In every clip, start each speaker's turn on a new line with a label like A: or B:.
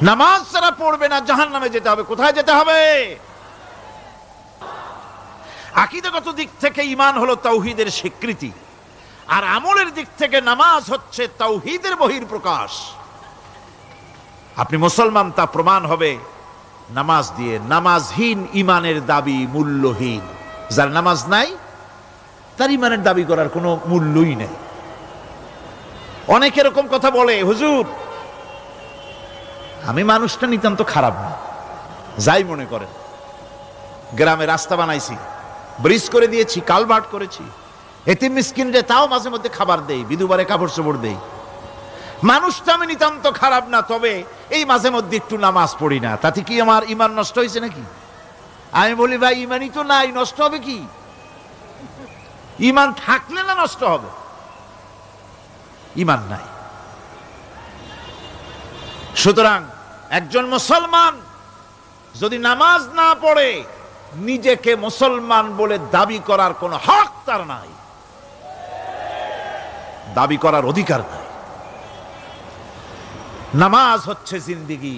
A: নামাজ যারা পড়বে না জাহান্নামে যেতে হবে। কোথায় যেতে হবে? আকীদাগত দিক থেকে ঈমান হলো তাওহীদের স্বীকৃতি, আর আমলের দিক থেকে নামাজ হচ্ছে তাওহীদের বহিঃপ্রকাশ। আপনি মুসলমান তা প্রমাণ হবে নামাজ দিয়ে। নামাজহীন ঈমানের দাবি মূল্যহীন। যার নামাজ নাই তার ঈমানের দাবি করার কোনো মূল্যই নেই। অনেক এরকম কথা বলে, হুজুর আমি মানুষটা নিতান্ত খারাপ না, যাই মনে করেন, গ্রামে রাস্তা বানাইছি, ব্রিজ করে দিয়েছি, কালভার্ট করেছি, এতিম মিসকিনরে তাও মাঝে মধ্যে খাবার দেই, বিধবারে কাপড় চোপড় দেই, মানুষটা আমি নিতান্ত খারাপ না, তবে এই মাঝে মধ্যে একটু নামাজ পড়ি না, তাতে কি আমার ঈমান নষ্ট হয়েছে নাকি? আমি বলি ভাই ঈমানই তো নাই, নষ্ট হবে কি? ঈমান থাকলে না নষ্ট হবে? ঈমান নাই। সুতরাং একজন মুসলমান যদি নামাজ না পড়ে নিজেকে মুসলমান বলে দাবি করার কোনো হক তার নাই, দাবি করার অধিকার নাই। নামাজ হচ্ছে জিন্দেগি,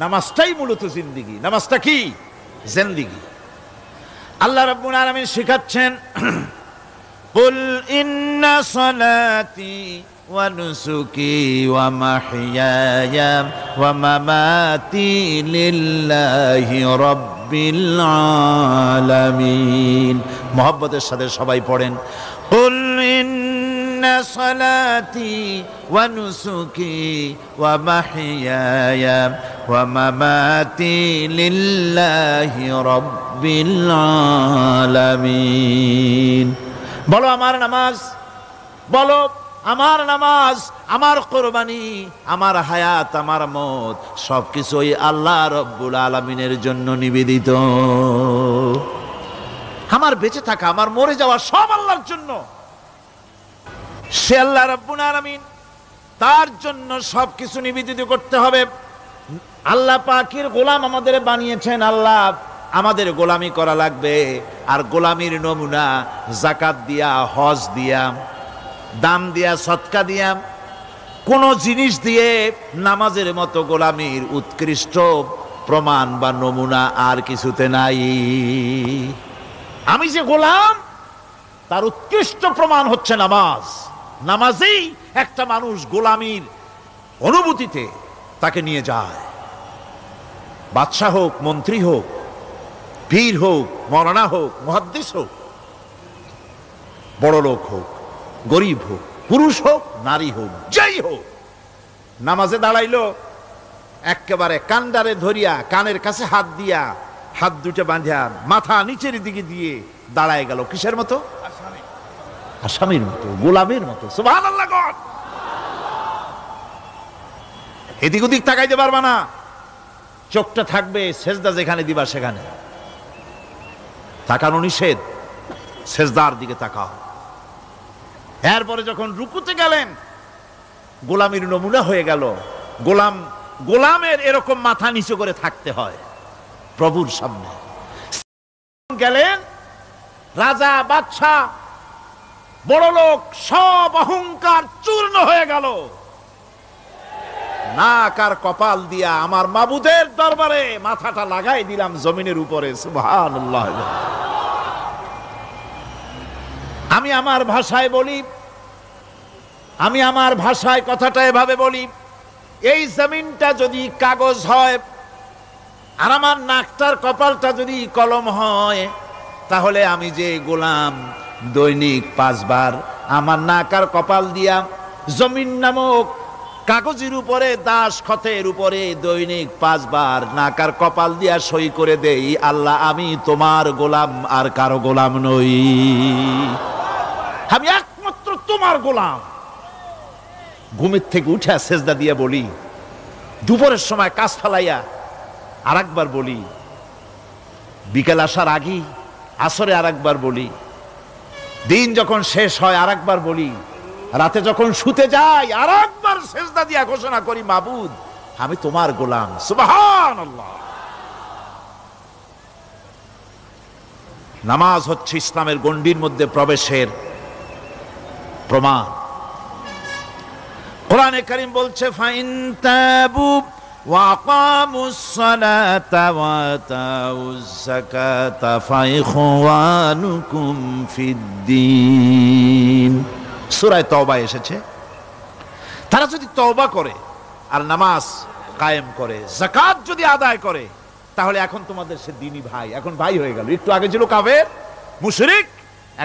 A: নামাজটাই মূলত জিন্দেগি। নামাজটা কি? জিন্দেগি। আল্লাহ রাব্বুল আলামিন শিখাচ্ছেন, কুল ইন্না সালাতি ওয়া নুসুকি ওয়া মাহইয়ায়া ওয়া মামাতি লিল্লাহি রাব্বিল আলামিন। মুহাব্বতের সাথে সবাই পড়েন, কুল ইন্না সালাতি ওয়া নুসুকি ওয়া মাহইয়ায়া ওয়া মামাতি লিল্লাহি রাব্বিল আলামিন। বলো আমার নামাজ, বলো আমার নামাজ, আমার কোরবানি, আমার হায়াত, আমার মত সবকিছুই আল্লাহ রব্বুল আলামিনের জন্য নিবেদিত। আমার বেঁচে থাকা, আমার মরে যাওয়া সব আল্লাহর জন্য। সে আল্লাহ রব্বুল আলামিন, তার জন্য সবকিছু নিবেদিত করতে হবে। আল্লাহ পাকের গোলাম আমাদের বানিয়েছেন, আল্লাহ আমাদের গোলামি করা লাগবে। আর গোলামির নমুনা যাকাত দিয়া, হজ দিয়া, দাম দিয়া, সদকা দিয়া, কোন জিনিস দিয়ে নামাজের মতো গোলামির উৎকৃষ্ট প্রমাণ বা নমুনা আর কিছুতে নাই। আমি যে গোলাম তার উৎকৃষ্ট প্রমাণ হচ্ছে নামাজ। নামাজেই একটা মানুষ গোলামির অনুভূতিতে তাকে নিয়ে যায়। বাদশাহ হোক, মন্ত্রী হোক, পীর হোক, মৌলানা হোক, মুহাদ্দিস হোক, বড় লোক হোক, গরিব হোক, পুরুষ হোক, নারী হোক, যাই হোক, নামাজে দাঁড়াইলো, একেবারে কান্ডারে ধরিয়া কানের কাছে হাত দিয়া, হাত দুটো বাঁধিয়া মাথা নিচের দিকে দিয়ে দাঁড়ায় গেল। কিসের মতো? আসামির মতো, গোলামের মতো। সুবহানাল্লাহ। এদিক ওদিক তাকাইতে পারবা না, চোখটা থাকবে সেজদা যেখানে দিবা সেখানে। তাকানো নিষেধ, সেজদার দিকে তাকাও। এরপরে যখন রুকুতে গেলেন, গোলামির নমুনা হয়ে গেল। গোলামের এরকম মাথা নিচু করে থাকতে হয় প্রভুর সামনে। গেলেন, রাজা, বাদশাহ, বড় লোক, সব অহংকার চূর্ণ হয়ে গেল। নাক আর কপাল দিয়া আমার মাবুদের দরবারে মাথাটা লাগাই দিলাম জমিনের উপরে। সুবহানাল্লাহ। আমি আমার ভাষায় বলি, আমি আমার ভাষায় কথাটা এভাবে বলি, এই জমিনটা যদি কাগজ হয় আর আমার নাকটার কপালটা যদি কলম হয়, তাহলে আমি যে গোলাম দৈনিক 5 বার আমার নাক আর কপাল দিয়া জমিন নামক কাগজের উপরে, দাস খতের উপরে দৈনিক 5 বার নাক আর কপাল দিয়া সই করে দেই, আল্লাহ আমি তোমার গোলাম, আর কারো গোলাম নই, আমি একমাত্র তোমার গোলাম। ঘুমের থেকে উঠে সেজদা দিয়া বলি, দুপুরের সময় কাজ ফেলাইয়া আর একবার বলি, বিকেল আসার আগেই আসরে আর একবার বলি, দিন যখন শেষ হয় আর একবার বলি, রাতে যখন শুতে যাই আর একবার সেজদা দিয়া ঘোষণা করি, মাবুদ আমি তোমার গোলাম। সুবহানাল্লাহ। নামাজ হচ্ছে ইসলামের গণ্ডির মধ্যে প্রবেশের প্রমাণ। কোরআনে কারীম বলছে, ফাইন তাবু وأقاموا الصلاة وآتوا الزكاة فإخوانكم في الدين সূরা তওবা এসেছে। তারা যদি তওবা করে আর নামাজ কায়েম করে, যাকাত যদি আদায় করে, তাহলে এখন তোমাদের সে দ্বীনি ভাই, এখন ভাই হয়ে গেল। একটু আগে ছিল কাফের মুশরিক,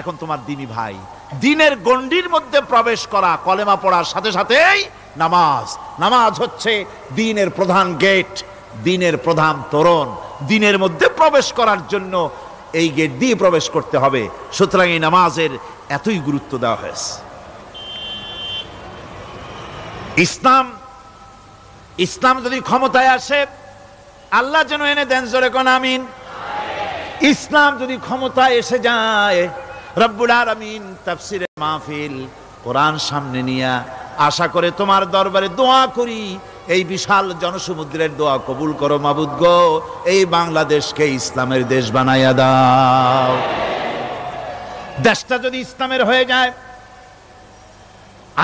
A: এখন তোমার দ্বীনি ভাই। দ্বীনের গণ্ডির মধ্যে প্রবেশ করা, কলেমা পড়ার সাথে সাথেই নামাজ। নামাজ হচ্ছে দ্বীনের প্রধান গেট, দ্বীনের প্রধান তোরণ। দ্বীনের মধ্যে প্রবেশ করার জন্য এই গেট দিয়ে প্রবেশ করতে হবে। সুতরাং এই নামাজের এতই গুরুত্ব দেওয়া হয়েছে। ইসলাম যদি ক্ষমতায় আসে, আল্লাহ যেন এনে দেন, জোরে কোন আমিন। ইসলাম যদি ক্ষমতায় এসে যায়, রব্বুল আলামিন তাফসিরে মাহফিল, কোরআন সামনে নিয়ে আশা করে তোমার দরবারে দোয়া করি, এই বিশাল জনসমুদ্রের দোয়া কবুল করো মাবুদ গো, এই বাংলাদেশকে ইসলামের দেশ বানাইয়া দাও। দেশটা যদি ইসলামের হয়ে যায়,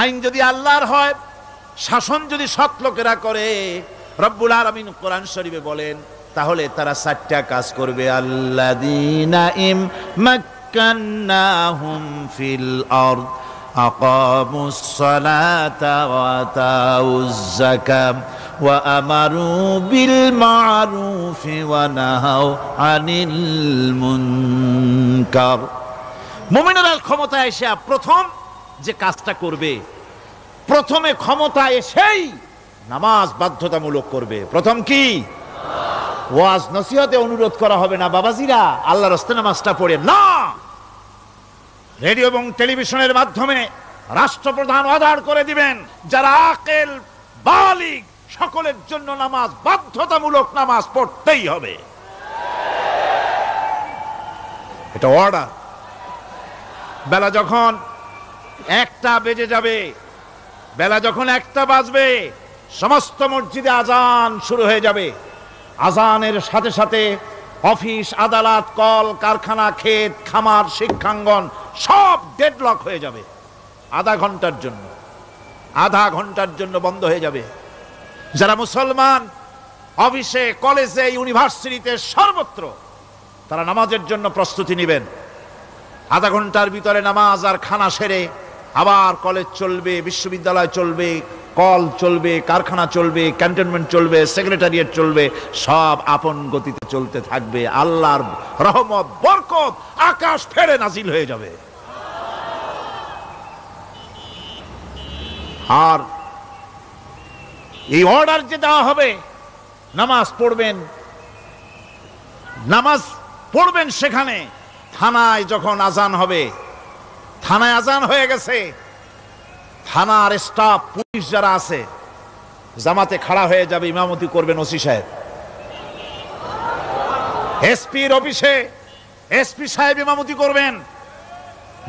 A: আইন যদি আল্লাহর হয়, শাসন যদি সৎ লোকেরা করে, রব্বুল আলামিন কোরআন শরীফে বলেন, তাহলে তারা 4টা কাজ করবে। আল্লাযীনা মাক্কান্নাহুম ফিল আরদ আকামুস সালাতা ওয়া আতাউজ যাকাত ওয়া আমারু বিল মা'রুফি ওয়া নাহাউ আনিল মুনকার। মুমিনেরা ক্ষমতায় এসে প্রথম যে কাজটা করবে, প্রথমে ক্ষমতা এসেই নামাজ বাধ্যতামূলক করবে। প্রথম কি? ওয়াজ নসিহতে অনুরোধ করা হবে না, বাবাজিরা আল্লাহর রাস্তায় নামাজটা পড়ে না। রেডিও এবং টেলিভিশনের মাধ্যমে রাষ্ট্রপ্রধান অর্ডার করে দিবেন, যারা আকেল বালিগ সকলের জন্য নামাজ বাধ্যতামূলক, নামাজ পড়তেই হবে, এটা অর্ডার। বেলা যখন 1টা বেজে যাবে, বেলা যখন 1টা বাজবে, সমস্ত মসজিদে আজান শুরু হয়ে যাবে। আজানের সাথে সাথে অফিস, আদালত, কল কারখানা, ক্ষেত খামার, শিক্ষাঙ্গন সব ডেডলক হয়ে যাবে। আধা ঘন্টার জন্য বন্ধ হয়ে যাবে। যারা মুসলমান অফিসে, কলেজে, ইউনিভার্সিটিতে, সর্বত্র তারা নামাজের জন্য প্রস্তুতি নেবেন। আধা ঘন্টার ভিতরে নামাজ আর খানা সেরে আবার কলেজ চলবে, বিশ্ববিদ্যালয় চলবে, কল চলবে, কারখানা চলবে, ক্যান্টনমেন্ট চলবে, সেক্রেটারিয়েট চলবে, সব আপন গতিতে চলতে থাকবে। আল্লাহর রহমত, বরকত আকাশ ফেড়ে নাজিল হয়ে যাবে। আর এই অর্ডার যে দেওয়া হবে, নামাজ পড়বেন সেখানে। থানায় যখন আজান হবে, থানায় আজান হয়ে গেছে, থানার স্টাফ, পুলিশ যারা আছে, জামাতে খাড়া হয়ে যাবে, ইমামতি করবেন ওসি সাহেব। এসপির অফিসে এসপি সাহেব ইমামতি করবেন,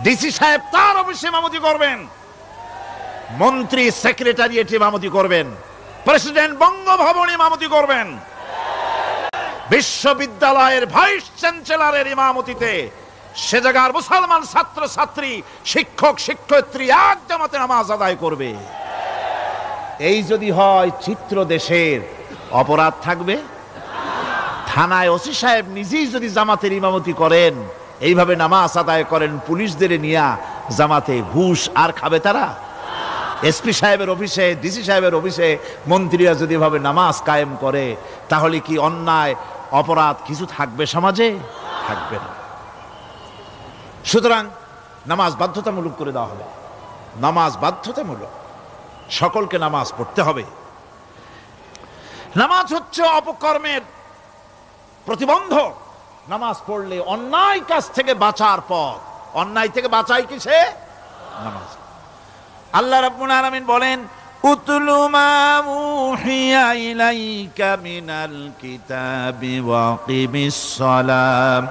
A: ডিসি সাহেব তার অফিসে ইমামতি করবেন, মন্ত্রী সেক্রেটারিয়েট ইমামতি করবেন, প্রেসিডেন্ট বঙ্গভবন ইমামতি করবেন, বিশ্ববিদ্যালয়ের ভাইস চ্যান্সেলরের ইমামতিতে সে জায়গার মুসলমান ছাত্র ছাত্রী, শিক্ষক শিক্ষয়িত্রী এক জামাতে নামাজ আদায় করবে। এই যদি হয়, চিত্র দেশের অপরাধ থাকবে। থানায় ওসি সাহেব নিজেই যদি জামাতের ইমামতি করেন, এইভাবে নামাজ আদায় করেন, পুলিশদের নিয়ে জামাতে, ঘুষ আর খাবে তারা? এসপি সাহেবের অফিসে, ডিসি সাহেবের অফিসে মন্ত্রীরা যদি এভাবে নামাজ কায়েম করে, তাহলে কি অন্যায় অপরাধ কিছু থাকবে সমাজে? থাকবে না। সুতরাং নামাজ বাধ্যতামূলক করে দেওয়া হবে। নামাজ বাধ্যতামূলক, সকলকে নামাজ পড়তে হবে। নামাজ হচ্ছে অপকর্মের প্রতিবন্ধক। নামাজ পড়লে অন্যায় কাজ থেকে বাঁচার পথ। অন্যায় থেকে বাঁচাই কিসে? নামাজ। আল্লাহ রাব্বুল আলামিন বলেন, উতলু মা উহিয়া ইলাইকা মিনাল কিতাবি ওয়া কিমিস সালাম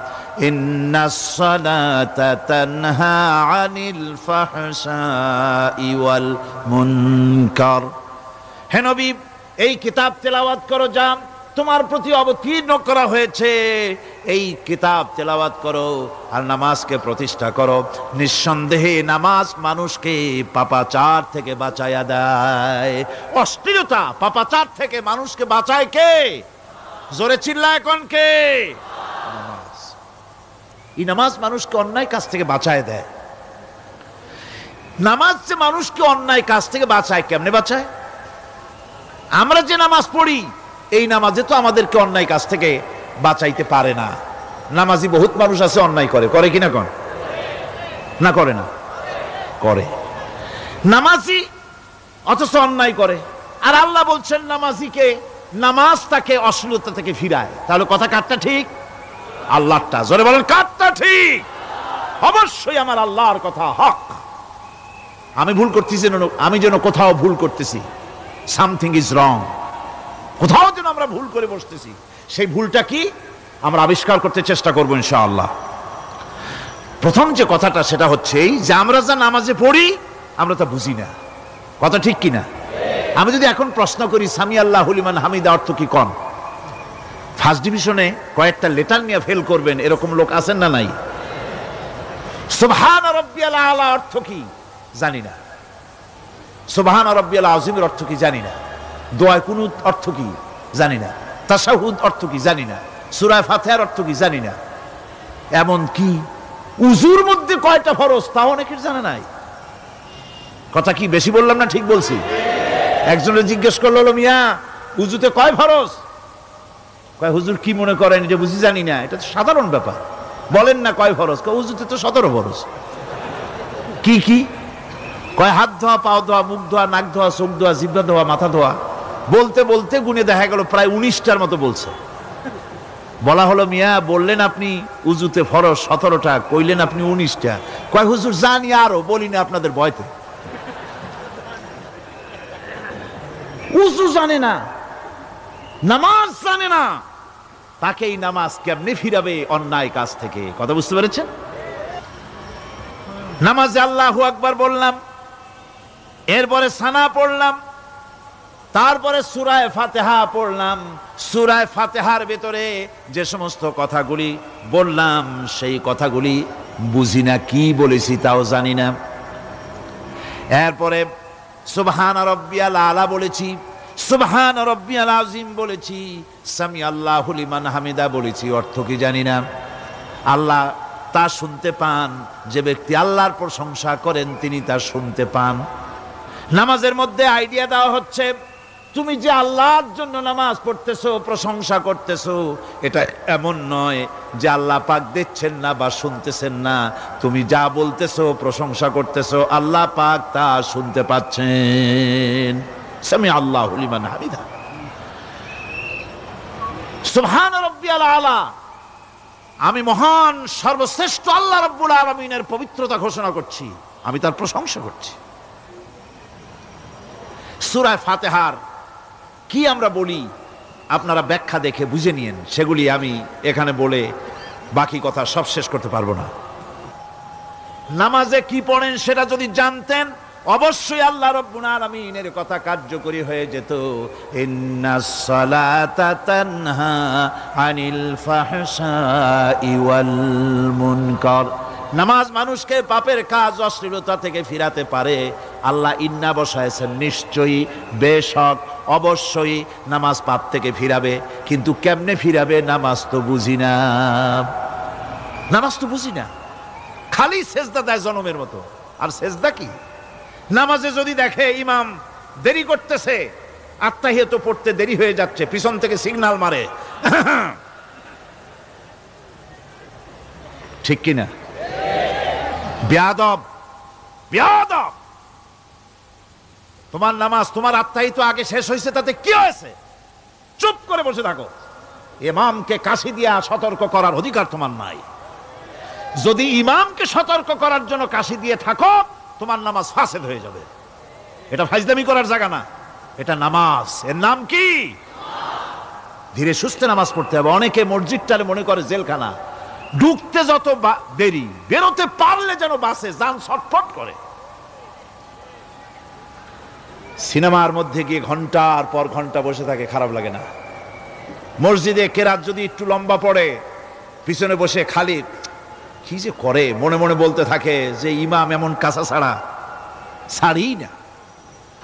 A: ইন্নাস সালাতা তানহা আনিল ফাহশাই ওয়াল মুনকার। হে নবী, এই কিতাব তেলাওয়াত করো, যা তোমার প্রতি অবতীর্ণ করা হয়েছে। এই কিতাব তেলাওয়াত করো আর নামাজকে প্রতিষ্ঠা করো। নিঃসন্দেহে নামাজ মানুষকে পাপাচার থেকে বাঁচায়া দেয়। অশ্লীলতা পাপাচার থেকে মানুষকে বাঁচায় কে? জোরে চিল্লায় কোন কে? নামাজ। এই নামাজ মানুষকে অন্যায় কাজ থেকে বাঁচায় দেয়। নামাজ যে মানুষকে অন্যায় কাজ থেকে বাঁচায়, কেমনে বাঁচায়? আমরা যে নামাজ পড়ি এই নামাজে তো আমাদেরকে অন্যায় কাজ থেকে বাঁচাইতে পারে না। নামাজি বহুত মানুষ আছে অন্যায় করে, করে কিনা কোন? না করে না? করে। নামাজি অথচ অন্যায় করে। আর আল্লাহ বলছেন নামাজিকে, নামাজ তাকে অশ্লীলতা থেকে ফিরায়। তাহলে কথা কারটা ঠিক? আল্লাহরটা। জোরে বলেন কারটা ঠিক? অবশ্যই আমার আল্লাহর কথা হক। আমি ভুল করতেছি, আমি যেন কোথাও ভুল করতেছি, সামথিং ইজ রং, কোথাও যেন আমরা ভুল করে বসতেছি, সেই ভুলটা কি আমরা আবিষ্কার করতে চেষ্টা করবো ইনশাআল্লাহ। প্রথম যে কথাটা সেটা হচ্ছে এই যে আমরা যা নামাজে পড়ি আমরা তা বুঝি না। কথা ঠিক কিনা? আমি যদি এখন প্রশ্ন করি সামি আল্লাহু লিমান হামিদা অর্থ কি কোন? ফার্স্ট ডিভিশনে কয়েকটা লেটার নিয়ে ফেল করবেন এরকম লোক আছেন না নাই? সুবহান রাব্বিয়াল আলা অর্থ কি জানি না। সুবহান রাব্বিয়াল আযীমের অর্থ কি জানি না। দোয়া কুনুত অর্থ কি জানি না। তাশাহুদ অর্থ কি জানি না। সূরা ফাতিহার অর্থ কি জানি না। এমন কি উযুর মধ্যে কয়টা ফরজ তাও অনেকের জানা নাই। কথা কি বেশি বললাম না ঠিক বলছি? একজনের জিজ্ঞেস করলো, মিয়া উযুতে কয় ফরজ? কয় হুজুর কি মনে করেন যে বুঝি জানি না? এটা তো সাধারণ ব্যাপার, বলেন না কয় ফরজ? কয় উযুতে তো 17 ফরজ। কি কি? কয় হাত ধোয়া, পাও ধোয়া, মুখ ধোয়া, নাক ধোয়া, চোখ ধোয়া, জিহ্বা ধোয়া, মাথা ধোয়া। বলতে বলতে গুনে দেখা গেল প্রায় 19টার মতো বলছে। বলা হলো, মিয়া বললেন আপনি উযুতে ফরজ 17টা, কইলেন আপনি 19টা। কয় হুজুর জানি আরো, বলি না আপনাদের ভয়তে। উযু জানে না, নামাজ জানে না, তাকে এই নামাজ কেমনে ফিরাবে অন্যায় কাজ থেকে? কথা বুঝতে পেরেছেন? নামাজে আল্লাহু আকবার বললাম, এরপরে সানা পড়লাম, তারপরে সূরা ফাতিহা পড়লাম। সূরা ফাতিহার ভিতরে যে সমস্ত কথাগুলি বললাম সেই কথাগুলি বুঝি না, কি বলেছি তাও জানি না। এরপরে সুবহান রাব্বিয়াল আলা বলেছি, সুবহান রাব্বিয়াল আযীম বলেছি, সামি আল্লাহু লিমান হামিদা বলেছি, অর্থ কি জানি না। আল্লাহ তা শুনতে পান, যে ব্যক্তি আল্লাহর প্রশংসা করেন তিনি তা শুনতে পান। নামাজের মধ্যে আইডিয়া দেওয়া হচ্ছে, তুমি যে আল্লাহর জন্য নামাজ পড়তেছো, প্রশংসা করতেছো, এটা এমন নয় যে আল্লাহ পাক দেখছেন না বা শুনতেছেন না। তুমি যা বলতেছো, প্রশংসা করতেছো, আল্লাহ পাক তা শুনতে পাচ্ছেন। সামি আল্লাহু লিমান হামিদা। সুবহান রাব্বিয়াল আলা, আমি মহান সর্বশ্রেষ্ঠ আল্লাহ রাব্বুল আলামিনের পবিত্রতা ঘোষণা করছি, আমি তার প্রশংসা করছি। সূরা ফাতিহার কি আমরা বলি আপনারা ব্যাখ্যা দেখে বুঝে নিয়েন, সেগুলি আমি এখানে বলে বাকি কথা সব শেষ করতে পারবো না। নামাজে কি পড়েন সেটা যদি জানতেন অবশ্যই আল্লাহ রাব্বুল আলামিনের কথা কার্যকরী হয়ে যেত। ইন্নাস সালাতা তানহা আনিল ফাহশাই ওয়াল মুনকার। নামাজ মানুষকে পাপের কাজ, অশ্লীলতা থেকে ফিরাতে পারে। আল্লাহ ইন্না বসায়ছেন, নিশ্চয়ই, বেশক, অবশ্যই নামাজ পাপ থেকে ফিরাবে। কিন্তু কেমনে ফিরাবে নামাজ তো বুঝি না। নামাজ তো বুঝি না, খালি সেজদা দেয় জনমের মতো। আর সেজদা কি? নামাজে যদি দেখে ইমাম দেরি করতেছে, আত্তাহিয়াত পড়তে দেরি হয়ে যাচ্ছে, পিছন থেকে সিগন্যাল মারে, ঠিক কিনা? বেয়াদব, বেয়াদব। তোমার নামাজ, তোমার আত্তাহিয়াত আগে শেষ হয়েছে, তাতে কি হয়েছে? চুপ করে বসে থাকো। ইমামকে কাশি দিয়া সতর্ক করার অধিকার তোমার নাই। যদি ইমামকে সতর্ক করার জন্য কাশি দিয়ে থাকো, তোমার নামাজ ফাসেদ হয়ে যাবে। এটা ফাজলামি করার জায়গা না, এটা নামাজ। এর নাম কি? ধীরে সুস্থে নামাজ পড়তে হবে। অনেকে মসজিদটারে মনে করে জেলখানা, ঢুকতে যত দেরি, বেরোতে পারলে যেন বাসে যান ছটফট করে। সিনেমার মধ্যে গিয়ে ঘন্টার পর ঘন্টা বসে থাকে, খারাপ লাগে না? মসজিদে কেরাত যদি একটু লম্বা পড়ে, পিছনে বসে খালি কি যে করে মনে মনে বলতে থাকে যে ইমাম এমন কাঁচা ছাড়া ছাড়েই না,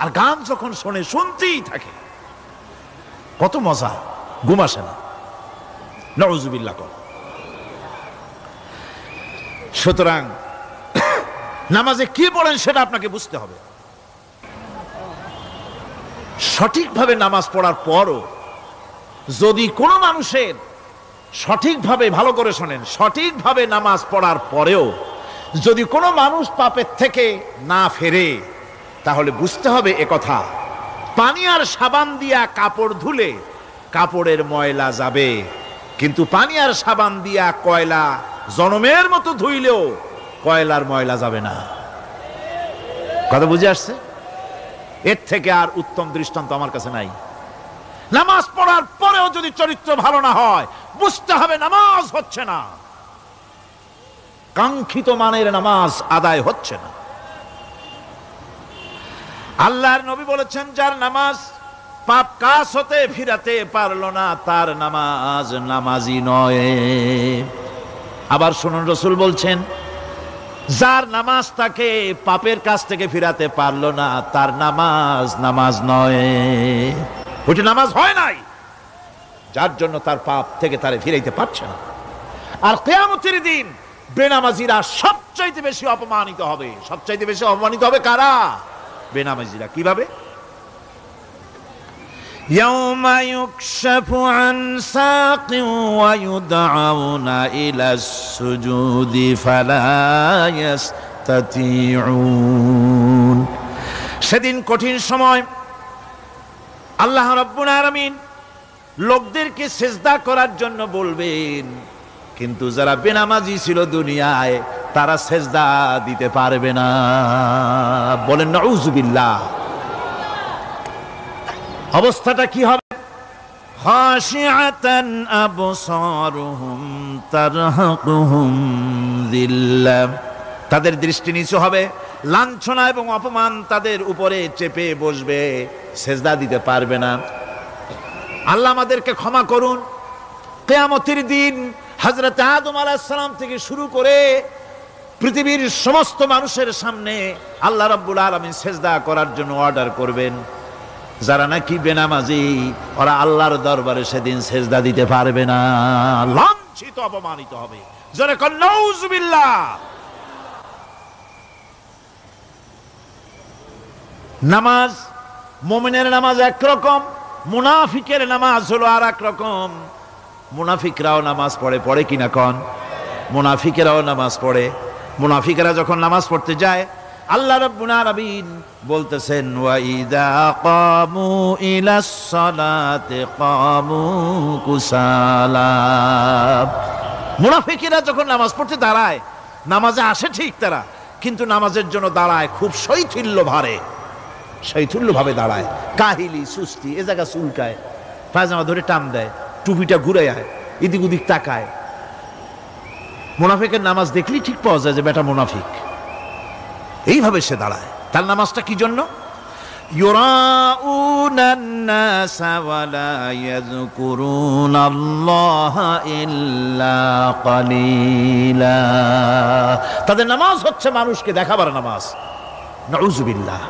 A: আর গান যখন শোনে শুনতেই থাকে, কত মজা, ঘুম আসে না। নাউযুবিল্লাহ কর। সুতরাং নামাজে কি পড়েন সেটা আপনাকে বুঝতে হবে। সঠিকভাবে নামাজ পড়ার পরও যদি কোনো মানুষের সঠিকভাবে, ভালো করে শোনেন, সঠিকভাবে নামাজ পড়ার পরেও যদি কোনো মানুষ পাপের থেকে না ফেরে, তাহলে বুঝতে হবে একথা, পানি আর সাবান দিয়া কাপড় ধুলে কাপড়ের ময়লা যাবে, কিন্তু পানি আর সাবান দিয়া কয়লা জনমের মতো ধুইলেও কয়লার ময়লা যাবে না। কথা বুঝে আসছে? এর থেকে আর উত্তম দৃষ্টান্ত আমার কাছে নাই। নামাজ পড়ার পরেও যদি চরিত্র ভালো না হয়, বুঝতে হবে নামাজ হচ্ছে না, কাঙ্ক্ষিত মানের নামাজ আদায় হচ্ছে না। আল্লাহর নবী বলেছেন, যার নামাজ পাপ কাজ হতে ফিরাতে পারলো না, তার নামাজ নামাজি নয়। আবার শুনুন, রাসূল বলছেন, যার নামাজ তাকে পাপের কাছ থেকে ফিরাতে পারলো না, তার নামাজ নামাজ নয়, ওইটা নামাজ হয় নাই, যার জন্য তার পাপ থেকে তারে ফিরাইতে পারছে না। আর কিয়ামতের দিন বেনামাজিরা সবচাইতে বেশি অপমানিত হবে। সবচাইতে বেশি অপমানিত হবে কারা? বেনামাজিরা। কিভাবে? ইয়াউমা ইউকশাফু আন সাকিন ওয়া ইউদআউনা ইলাস সুজুদি ফালা ইস্তাতিউন। সেদিন কঠিন সময়, আল্লাহ রাব্বুল আলামিন লোকদেরকে সিজদা করার জন্য বলবেন, কিন্তু যারা বেনামাজি ছিল দুনিয়ায়, তারা সিজদা দিতে পারবে না। বলেন নাউযুবিল্লাহ। অবস্থাটা কি হবে? খাশিআতান আবসারুহুম তারহাকুহুম যিল্লাহ। তাদের দৃষ্টি নিচু হবে, লাঞ্ছনা এবং অপমান তাদের উপরে চেপে বসবে, সিজদা দিতে পারবে না। আল্লাহ আমাদেরকে ক্ষমা করুন। কিয়ামতের দিন হযরত আদম আলাইহিস সালাম থেকে শুরু করে পৃথিবীর সমস্ত মানুষের সামনে আল্লাহ রাব্বুল আলামিন সিজদা করার জন্য অর্ডার করবেন। যারা নাকি বেনামাজি, ওরা আল্লাহর দরবারে সেদিন সিজদা দিতে পারবে না, লাঞ্ছিত, অপমানিত হবে। যারা কন নাউযুবিল্লাহ। নামাজ, মুমিনের নামাজ একরকম, মুনাফিকের নামাজ হলো আর এক রকম। মুনাফিকরাও নামাজ পড়ে, পড়ে কিনা কন? মুনাফিকেরাও নামাজ পড়ে। মুনাফিকেরা যখন নামাজ পড়তে যায়, আল্লাহ রাব্বুল আলামিন বলতেছেন, ওয়া ইযা কামু ইলাস সালাতি কামু কুসালা। মুনাফিকেরা যখন নামাজ পড়তে দাঁড়ায়, নামাজে আসে ঠিক তারা, কিন্তু নামাজের জন্য দাঁড়ায় খুব শৈথিল্য ভারে, শৈথিল্য ভাবে দাঁড়ায়, কাহিলি, সুস্তি, এ জায়গা চুলকায়, পায়জামা ধরে টান দেয়, টুপিটা ঘুরায়, এদিক ওদিক তাকায়। মুনাফিকের নামাজ দেখলেই ঠিক পাওয়া যায় যে বেটা মুনাফিক। এইভাবে সে দাঁড়ায়। তার নামাজটা কি জন্য? ইউরাউনান নাসা ওয়া লা ইয়াযকুরুনাল্লাহা ইল্লা কালিলা। তাদের নামাজ হচ্ছে মানুষকে দেখাবার নামাজ। নাউযুবিল্লাহ।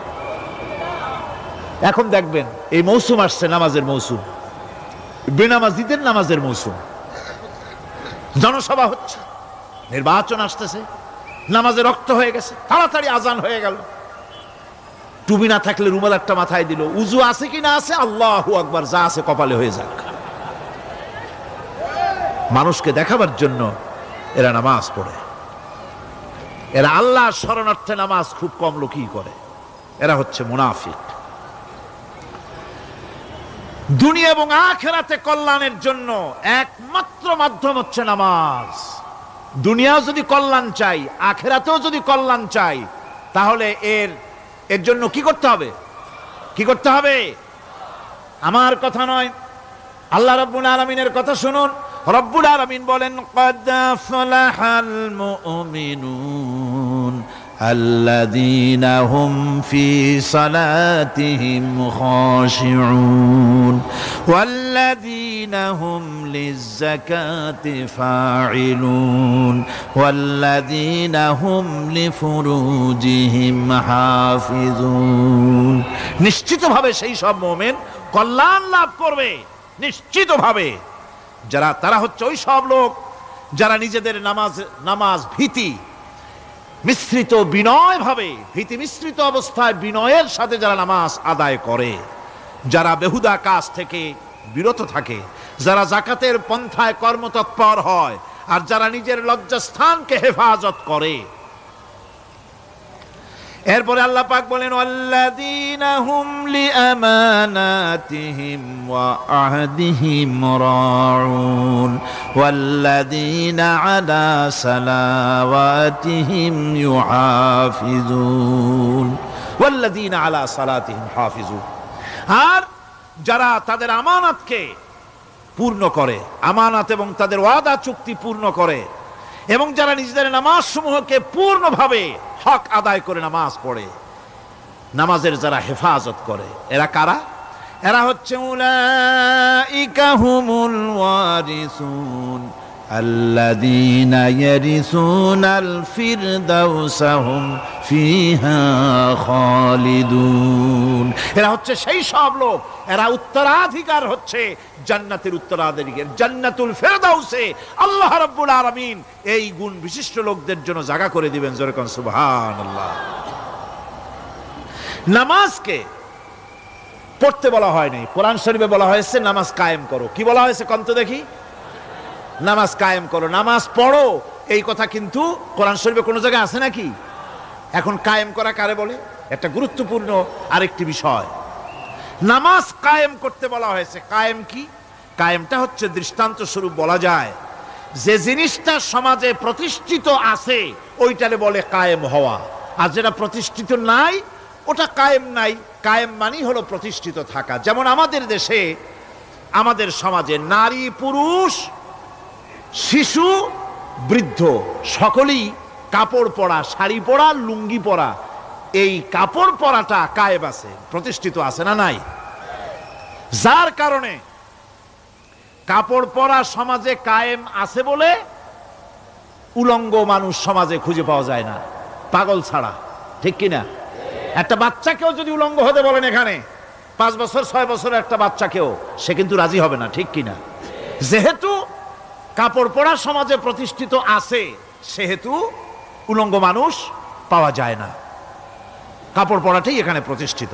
A: এখন দেখবেন এই মৌসুম আসছে, নামাজের মৌসুম, বেনামাজিদের নামাজের মৌসুম। জনসভা হচ্ছে, নির্বাচন আসতেছে, নামাজে রক্ত হয়ে গেছে, তাড়াতাড়ি আজান হয়ে গেল। টুপি না থাকলে রুমাল একটা মাথায় দিল, উজু আছে কি না আছে, আল্লাহু আকবার, যা আছে কপালে হয়ে যাক। মানুষকে দেখাবার জন্য এরা নামাজ পড়ে। এরা আল্লাহর শরণার্থে নামাজ খুব কম লোকই করে। এরা হচ্ছে মুনাফিক। দুনিয়া এবং আখিরাতে কল্যাণের জন্য একমাত্র মাধ্যম হচ্ছে নামাজ। দুনিয়াও যদি কল্যাণ চাই, আখিরাতেও যদি কল্যাণ চাই, তাহলে এর জন্য কি করতে হবে? কি করতে হবে? আমার কথা নয়, আল্লাহ রাব্বুল আলামিনের কথা শুনুন। রব্বুল আলামিন বলেন, ক্বাদ আফলাহাল মুমিনুন আল্লাযীনা হুম ফি সালাতিহিম খাশিউন والذين هم للزكاة فاعلون والذين هم لفروجهم حافظون নিশ্চিতভাবে সেই সব মুমিন কল্যাণ লাভ করবে নিশ্চিতভাবে যারা তারা হচ্ছে ওই সব লোক যারা নিজেদের নামাজ ভীতি মিশ্রিত বিনয় ভাবে ভীতি মিশ্রিত অবস্থায় বিনয়ের সাথে যারা নামাজ আদায় করে যারা বেহুদা কাজ থেকে বিরত থাকে যারা যাকাতের পন্থায় কর্মতৎপর হয় আর যারা নিজের লজ্জাস্থানকে হেফাজত করে এরপরে আল্লাহ পাক বলেন ওয়াল্লাযীনা হুম লিআমানাতিহিম ওয়া আহদিহিম রাউন ওয়াল্লাযীনা আলা সালাওয়াতিহিম ইউহাফিজুন ওয়াল্লাযীনা আলা সালাতিহিম হাফিজুন আর যারা তাদের আমানতকে পূর্ণ করে আমানত এবং তাদের ওয়াদা চুক্তি পূর্ণ করে এবং যারা নিজেদের নামাজ সমূহকে পূর্ণভাবে হক আদায় করে নামাজ পড়ে নামাজের যারা হেফাজত করে এরা কারা এরা হচ্ছে উলাইকা হুমুল ওয়ারিসুন আল্লাযীনা ইয়ারিসুনাল ফিরদাউসা হুম ফিহা খালিদুন এরা হচ্ছে সেই সব লোক এরা উত্তরাধিকার হচ্ছে জান্নাতের উত্তরাধিকার জান্নাতুল ফিরদাউসে আল্লাহ রাব্বুল আলামিন এই গুণ বিশিষ্ট লোকদের জন্য জায়গা করে দিবেন জোরে কোন সুবহানাল্লাহ নামাজকে পড়তে বলা হয়নি কোরআন শরীফে বলা হয়েছে নামাজ কায়েম করো কি বলা হয়েছে কোন তো দেখি নামাজ কায়েম করো নামাজ পড়ো এই কথা কিন্তু কোরআন শরীফে কোনো জায়গায় আছে নাকি এখন কায়েম করা কারে বলে একটা গুরুত্বপূর্ণ আরেকটি বিষয় নামাজ কায়েম করতে বলা হয়েছে কায়েম কি কায়েমটা হচ্ছে দৃষ্টান্ত স্বরূপ বলা যায় যে জিনিসটা সমাজে প্রতিষ্ঠিত আছে ওইটারে বলে কায়েম হওয়া আর যেটা প্রতিষ্ঠিত নাই ওটা কায়েম নাই কায়েম মানেই হলো প্রতিষ্ঠিত থাকা যেমন আমাদের দেশে আমাদের সমাজে নারী পুরুষ শিশু বৃদ্ধ সকলেই কাপড় পরা শাড়ি পরা লুঙ্গি পরা এই কাপড় পরাটা কায়েম আছে প্রতিষ্ঠিত আছে না নাই যার কারণে কাপড় পরা সমাজে কায়েম আছে বলে উলঙ্গ মানুষ সমাজে খুঁজে পাওয়া যায় না পাগল ছাড়া ঠিক কিনা একটা বাচ্চাকেও যদি উলঙ্গ হতে বলেন এখানে 5 বছর 6 বছরের একটা বাচ্চাকেও সে কিন্তু রাজি হবে না ঠিক কিনা যেহেতু কাপড় পরা সমাজে প্রতিষ্ঠিত আছে সেহেতু উলঙ্গ মানুষ পাওয়া যায় না কাপড় পরাটাই এখানে প্রতিষ্ঠিত